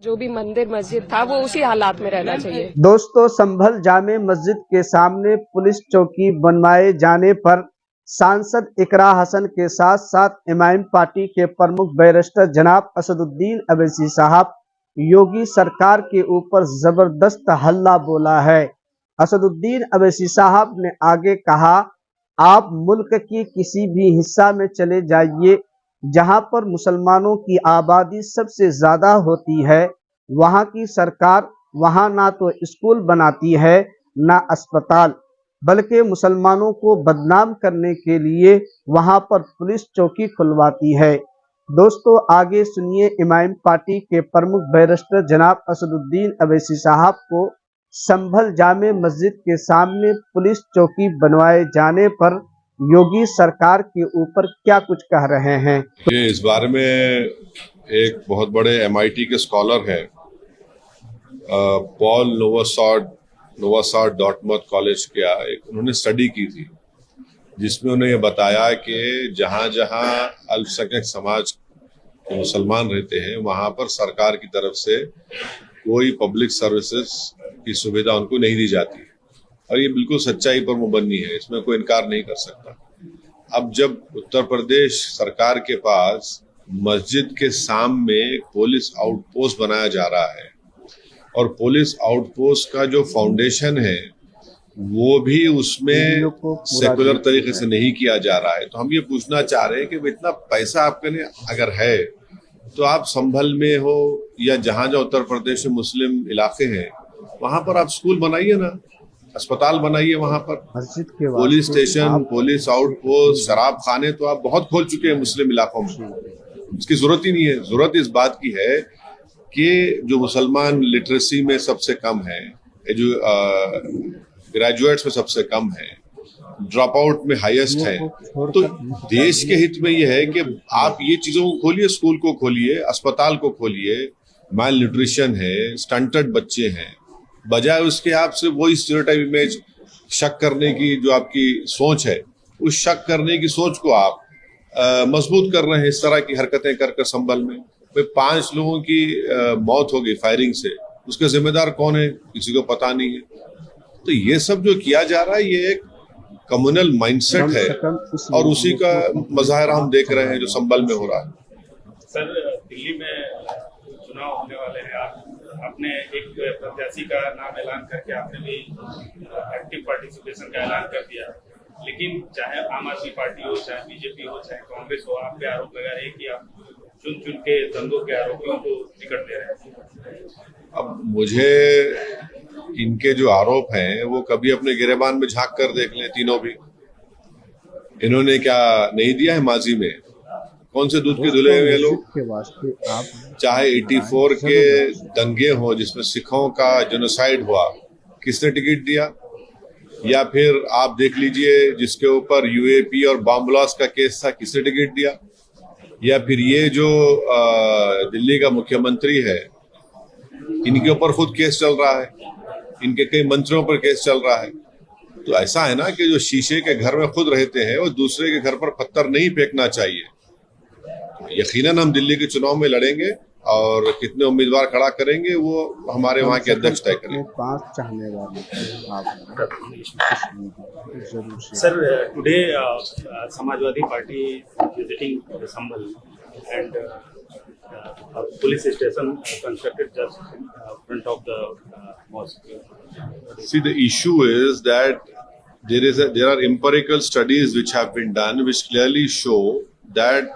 जो भी मंदिर मस्जिद था वो उसी हालात में रहना चाहिए। दोस्तों, संभल जामे मस्जिद के सामने पुलिस चौकी बनवाए जाने पर सांसद इकरा हसन के साथ साथ इमाम पार्टी के प्रमुख बैरिस्टर जनाब असदुद्दीन अवैसी साहब योगी सरकार के ऊपर जबरदस्त हल्ला बोला है। असदुद्दीन अवैसी साहब ने आगे कहा, आप मुल्क की किसी भी हिस्सा में चले जाइए जहां पर मुसलमानों की आबादी सबसे ज्यादा होती है, वहां की सरकार वहां ना तो स्कूल बनाती है ना अस्पताल, बल्कि मुसलमानों को बदनाम करने के लिए वहां पर पुलिस चौकी खुलवाती है। दोस्तों, आगे सुनिए इमाम पार्टी के प्रमुख बैरिस्टर जनाब असदुद्दीन अवैसी साहब को संभल जामे मस्जिद के सामने पुलिस चौकी बनवाए जाने पर योगी सरकार के ऊपर क्या कुछ कह रहे हैं। ये इस बारे में एक बहुत बड़े MIT के स्कॉलर हैं, पॉल नोवासाड डॉर्टमouth कॉलेज का उन्होंने स्टडी की थी, जिसमें उन्हें ये बताया कि जहां जहां अल्पसंख्यक समाज के मुसलमान रहते हैं वहां पर सरकार की तरफ से कोई पब्लिक सर्विसेज की सुविधा उनको नहीं दी जाती, और ये बिल्कुल सच्चाई पर मुबन्नी है, इसमें कोई इनकार नहीं कर सकता। अब जब उत्तर प्रदेश सरकार के पास मस्जिद के सामने पुलिस आउटपोस्ट बनाया जा रहा है और पुलिस आउटपोस्ट का जो फाउंडेशन है वो भी उसमें सेकुलर तरीके से नहीं किया जा रहा है, तो हम ये पूछना चाह रहे हैं कि इतना पैसा आपके लिए अगर है तो आप संभल में हो या जहां जहां उत्तर प्रदेश में मुस्लिम इलाके हैं वहां पर आप स्कूल बनाइए ना, अस्पताल बनाइए, वहां पर पुलिस स्टेशन, पुलिस आउटपोस्ट, शराब खाने तो आप बहुत खोल चुके हैं मुस्लिम इलाकों में, इसकी जरूरत ही नहीं है। जरूरत इस बात की है कि जो मुसलमान लिटरेसी में सबसे कम है, जो ग्रेजुएट्स में सबसे कम है, ड्रॉप आउट में हाईएस्ट है, तो देश के हित में ये है कि आप ये चीजों को खोलिए, स्कूल को खोलिए, अस्पताल को खोलिए। माल न्यूट्रिशन है, स्टंटेड बच्चे हैं, बजाय उसके आप सिर्फ वही स्टीरियोटाइप इमेज शक करने की जो आपकी सोच है, उस शक करने की सोच को आप मजबूत कर रहे हैं इस तरह की हरकतें कर संभल में। 5 लोगों की मौत हो गई फायरिंग से, उसके जिम्मेदार कौन है किसी को पता नहीं है। तो ये सब जो किया जा रहा है ये एक कम्युनल माइंडसेट है और उसी का मजाहिरा हम देख रहे हैं जो संभल में हो रहा है। सर, दिल्ली में चुनाव होने वाले हैं, आपने एक प्रत्याशी का नाम ऐलान करके आपने भी एक्टिव पार्टिसिपेशन का ऐलान कर दिया, लेकिन चाहे आम आदमी पार्टी हो, चाहे बीजेपी हो, चाहे कांग्रेस हो, आप पे आरोप लगा रहे हैं कि आप चुन के दंगों के आरोपियों को टिकट दे रहे हैं। अब मुझे इनके जो आरोप हैं वो कभी अपने गिरेबान में झांक कर देख लें, तीनों भी। इन्होंने क्या नहीं दिया है माजी में? कौन से दूध के धुले हुए लोग? चाहे 84 के दंगे हो जिसमें सिखों का जेनोसाइड हुआ, किसने टिकट दिया? या फिर आप देख लीजिए जिसके ऊपर UAP और बॉम्ब ब्लास्ट का केस था, किसने टिकट दिया? या फिर ये जो दिल्ली का मुख्यमंत्री है, इनके ऊपर खुद केस चल रहा है, इनके कई मंत्रियों पर केस चल रहा है। तो ऐसा है ना कि जो शीशे के घर में खुद रहते हैं वो दूसरे के घर पर पत्थर नहीं फेंकना चाहिए। यकीनन हम दिल्ली के चुनाव में लड़ेंगे और कितने उम्मीदवार खड़ा करेंगे वो हमारे वहाँ के अध्यक्ष तय करेंगे। 5 चाहने वाले sir, today Samajwadi party visiting Sambhal and police station constructed just in front of the mosque. See, the issue is that there are empirical studies which have been done which clearly show that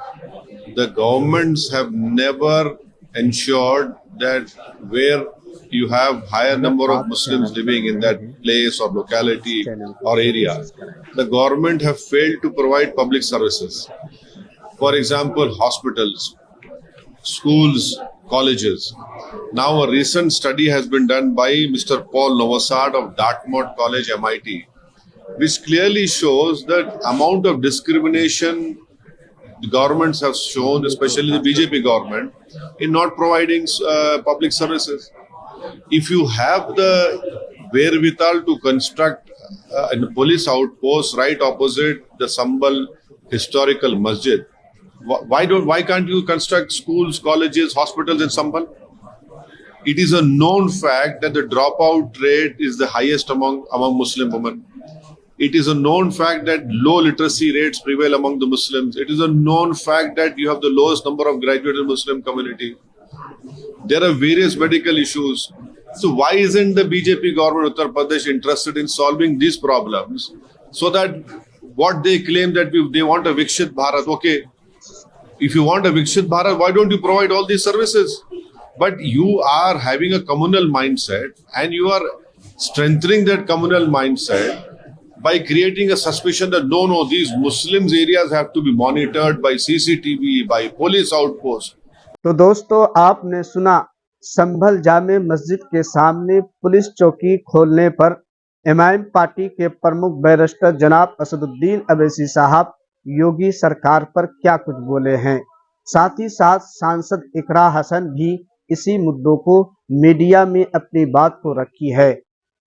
the governments have never ensured that where you have higher number of Muslims living in that place or locality or area, the government have failed to provide public services. For example, hospitals, schools, colleges. Now a recent study has been done by Mr. Paul Nowosad of Dartmouth College, MIT, which clearly shows that amount of discrimination the governments have shown, especially the BJP government, in not providing public services. If you have the wherewithal to construct a police outpost right opposite the Sambal historical masjid, why can't you construct schools, colleges, hospitals in Sambal? It is a known fact that the dropout rate is the highest among Muslim women. It is a known fact that low literacy rates prevail among the Muslims. It is a known fact that you have the lowest number of graduates in the Muslim community. There are various medical issues. So why isn't the BJP government of Uttar Pradesh interested in solving these problems so that what they claim that they want a Vikshit Bharat? Okay, if you want a Vikshit Bharat, why don't you provide all these services? But you are having a communal mindset and you are strengthening that communal mindset by creating a suspicion that no, these Muslims areas have to be monitored by CCTV, by police outposts. तो दोस्तों, आपने सुना संभल जामे मस्जिद के सामने police चौकी खोलने पर इमाम पार्टी के प्रमुख बैरिस्टर जनाब असदुद्दीन अवैसी साहब योगी सरकार पर क्या कुछ बोले हैं। साथ ही साथ सांसद इकरा हसन भी इसी मुद्दों को मीडिया में अपनी बात को रखी है।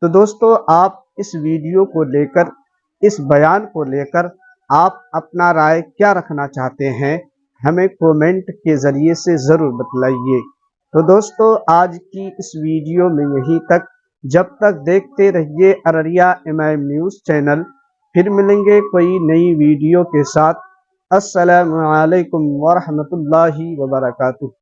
तो दोस्तों, आप इस वीडियो को लेकर, इस बयान को लेकर आप अपना राय क्या रखना चाहते हैं, हमें कमेंट के जरिए से ज़रूर बतलाइए। तो दोस्तों, आज की इस वीडियो में यहीं तक। जब तक देखते रहिए अररिया इमाम न्यूज़ चैनल। फिर मिलेंगे कोई नई वीडियो के साथ। अस्सलामु अलैकुम वरहमतुल्लाहि वबरकातुहू।